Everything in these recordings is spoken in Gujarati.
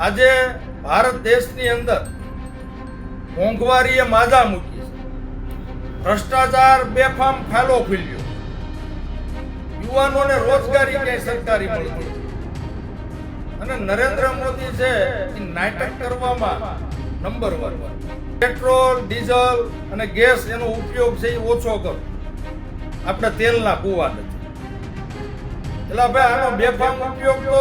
આજે ભારત દેશની અંદર મોંઘવારીએ માજા મૂકી છે, ભ્રષ્ટાચાર બેફામ ફાલો ફૂલ્યો, યુવાનોને રોજગારી ક્યાંય સરકારી મળતી અને નરેન્દ્ર મોદી છે એ નાટક કરવામાં નંબર 1. પેટ્રોલ, ડીઝલ અને ગેસ એનો ઉપયોગ છે એ ઓછો કરો, આપણે તેલના કુવા નથી. એટલે ભાઈ આનો બેફામ ઉપયોગ તો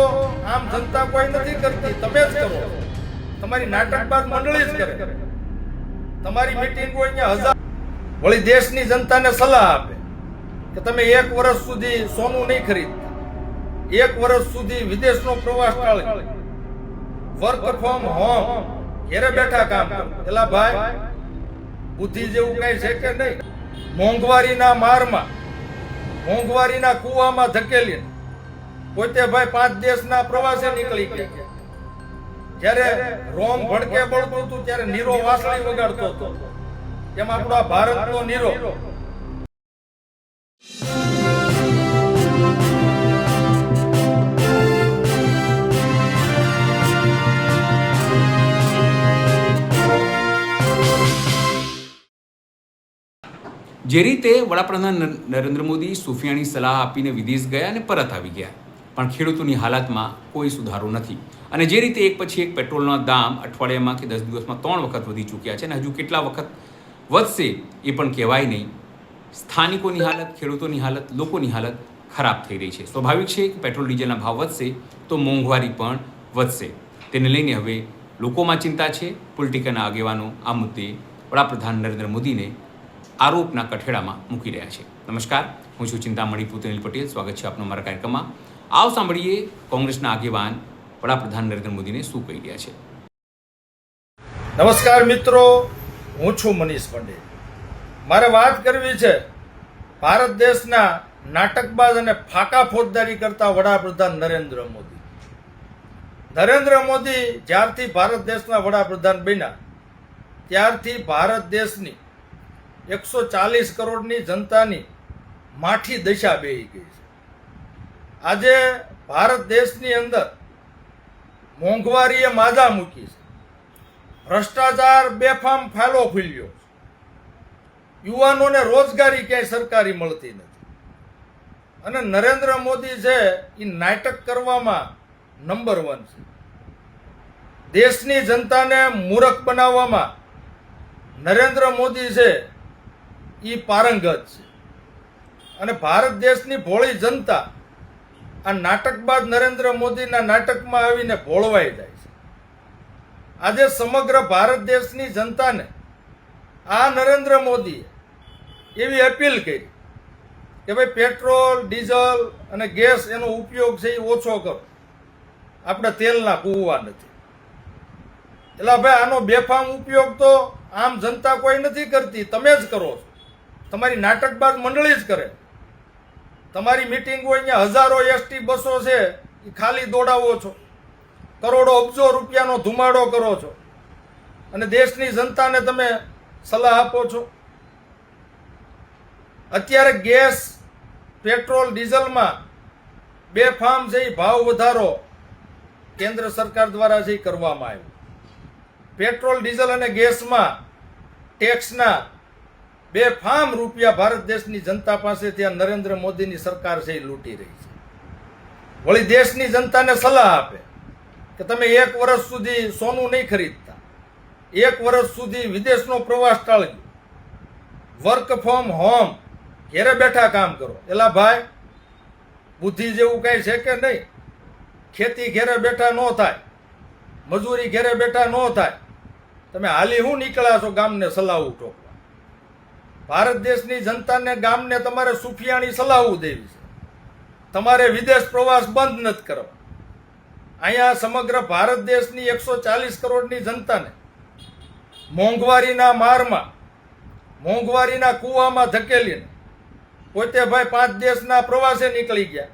આમ જનતા કોઈ નથી કરતી, તમે જ કરો. તમારી નાટકબાજ મંડળી જ કરે. તમારી મીટિંગ હોય અહીંયા વળી દેશની જનતાને સલાહ આપે કે તમે 1 વર્ષ સુધી સોનું નહીં ખરીદતા, 1 વર્ષ સુધી વિદેશનો પ્રવાસ ટાળી, વર્ક ફ્રોમ હોમ, ઘેરે બેઠા કામ કરો. એટલે ભાઈ બુદ્ધિ જેવું કઈ છે કે નહીં? મોંઘવારીના મારમાં, મોંઘવારીના કુવામાં ધકેલીને પોતે ભાઈ 5 દેશના પ્રવાસે નીકળી ગયા. જ્યારે રોમ ભડકે બળતું હતું ત્યારે નીરો વાસળી વગાડતો હતો, એમ આપણો આ ભારતનો નીરો. જે રીતે વડાપ્રધાન નરેન્દ્ર મોદી સુફિયાની સલાહ આપીને વિદેશ ગયા અને પરત આવી ગયા, પણ ખેડૂતોની હાલતમાં કોઈ સુધારો નથી. અને જે રીતે એક પછી એક પેટ્રોલના દામ અઠવાડિયામાં કે 10 દિવસમાં 3 વખત વધી ચૂક્યા છે અને હજુ કેટલા વખત વધશે એ પણ કહેવાય નહીં. સ્થાનિકોની હાલત, ખેડૂતોની હાલત, લોકોની હાલત ખરાબ થઈ રહી છે. સ્વાભાવિક છે કે પેટ્રોલ ડીઝલના ભાવ વધશે તો મોંઘવારી પણ વધશે. તેને લઈને હવે લોકોમાં ચિંતા છે. પોલિટિકલના આગેવાનો આ મુદ્દે વડાપ્રધાન નરેન્દ્ર મોદીને આરોપના કઠેડામાં મૂકી રહ્યા છે. નમસ્કાર, હું છું ચિંતામણી પુતેનિલ પટેલ. સ્વાગત છે આપનો મારા કાર્યક્રમમાં. આવો સાંભળીએ કોંગ્રેસના આગેવાન વડાપ્રધાન નરેન્દ્ર મોદીને શું કહી રહ્યા છે. નમસ્કાર મિત્રો, હું છું મનીષ પંડે. મારે વાત કરવી છે ભારત દેશના નાટકબાજ અને ફાકા ફોજદારી કરતા વડાપ્રધાન નરેન્દ્ર મોદી. નરેન્દ્ર મોદી જ્યારથી ભારત દેશના વડાપ્રધાન બન્યા ત્યારથી ભારત દેશની 140 કરોડની જનતાની માઠી દશા બેહી ગઈ છે. આજે ભારત દેશની અંદર મોંઘવારીએ માજા મૂકી છે, ભ્રષ્ટાચાર બેફામ ફાલો ફૂલ્યો, યુવાનોને રોજગારી ક્યાંય સરકારી મળતી નથી અને નરેન્દ્ર મોદી છે એ નાટક કરવામાં નંબર 1 છે. દેશની જનતાને મૂર્ખ બનાવવામાં નરેન્દ્ર મોદી છે એ પારંગત છે અને ભારત દેશની ભોળી જનતા આ નાટકબાજ નરેન્દ્ર મોદીના નાટકમાં આવીને ભોળવાઈ જાય છે. આજે સમગ્ર ભારત દેશની જનતાને આ નરેન્દ્ર મોદીએ એવી અપીલ કરી કે ભાઈ પેટ્રોલ, ડીઝલ અને ગેસ એનો ઉપયોગ છે એ ઓછો કરો, આપણે તેલના કુવા નથી. એટલે ભાઈ આનો બેફામ ઉપયોગ તો આમ જનતા કોઈ નથી કરતી, તમે જ કરો છો. તમારી નાટકબાજ મંડળી જ કરે. તમારી મીટિંગ હોય અહીંયા હજારો એસટી બસો છે એ ખાલી દોડાવો છો, કરોડો અબજો રૂપિયાનો ધુમાડો કરો છો અને દેશની જનતાને તમે સલાહ આપો છો. અત્યારે ગેસ, પેટ્રોલ, ડીઝલમાં બેફામ છે એ ભાવ વધારો કેન્દ્ર સરકાર દ્વારા છે કરવામાં આવ્યો. પેટ્રોલ, ડીઝલ અને ગેસમાં ટેક્સના બેફામ રૂપિયા ભારત દેશની જનતા પાસે ત્યાં નરેન્દ્ર મોદીની સરકાર છે એ લૂંટી રહી છે. વળી દેશની જનતાને સલાહ આપે કે તમે 1 વર્ષ સુધી સોનું નહીં ખરીદતા, 1 વર્ષ સુધી વિદેશનો પ્રવાસ ટાળી, વર્ક ફ્રોમ હોમ, ઘેરે બેઠા કામ કરો. એટલે ભાઈ બુદ્ધિ જેવું કઈ છે કે નહીં? ખેતી ઘેરે બેઠા ન થાય, મજૂરી ઘેરે બેઠા ન થાય. તમે હાલી હું નીકળ્યા છો ગામને સલાહું ટોકવા? ભારત દેશની જનતાને, ગામને તમારે સુફિયાની સલાહું દેવી છે. તમારે વિદેશ પ્રવાસ બંધ નથી કરવા. અહીંયા સમગ્ર ભારત દેશની 140 કરોડની જનતાને મોંઘવારીના મારમાં, મોંઘવારીના કુવામાં ધકેલીને પોતે ભાઈ 5 દેશના પ્રવાસે નીકળી ગયા.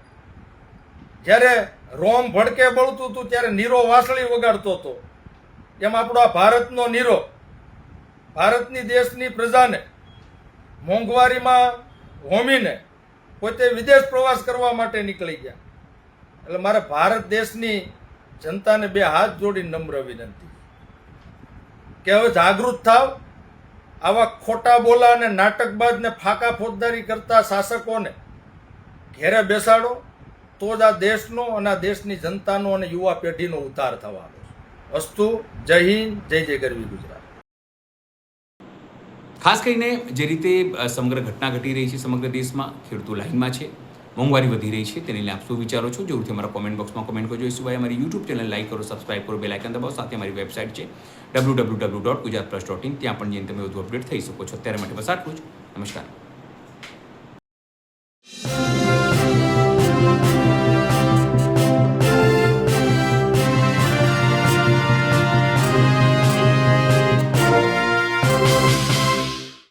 જ્યારે રોમ ભડકે બળતું હતું ત્યારે નીરો વાસળી વગાડતો હતો, એમ આપણો આ ભારતનો નીરો ભારતની દેશની પ્રજાને મોંઘવારીમાં હોમીને પોતે વિદેશ પ્રવાસ કરવા માટે નીકળી ગયા. એટલે મારે ભારત દેશની જનતાને બે હાથ જોડી નમ્ર વિનંતી કે હવે જાગૃત થાવ. આવા ખોટા બોલા અને નાટકબાજ ને ફાકા ફોજદારી કરતા શાસકોને ઘેરે બેસાડો તો જ આ દેશનો અને આ દેશની જનતાનો અને યુવા પેઢીનો ઉદ્ધાર થવાનો છે. અસ્તુ. જય હિન્દ. જય જય ગરવી ગુજરાત. ખાસ કરીને જે રીતે સમગ્ર ઘટના ઘટી રહી છે સમગ્ર દેશમાં, ખેડૂતો લાઇનમાં છે, મોંઘવારી વધી રહી છે, તેને લઈને આપ શું વિચારો છો? જરૂરથી અમારા કોમેન્ટ બોક્સમાં કોમેન્ટ કરજો. એ સિવાય અમારી યુટ્યુબ ચેનલ લાઈક કરો, સબસ્ક્રાઇબ કરો, બેલ આઇકન દબાવો. સાથે અમારી વેબસાઇટ છે www.gujaratplus.in, ત્યાં પણ જઈને તમે વધુ અપડેટ થઈ શકો છો. અત્યારે માટે બસ આટલું જ. નમસ્કાર.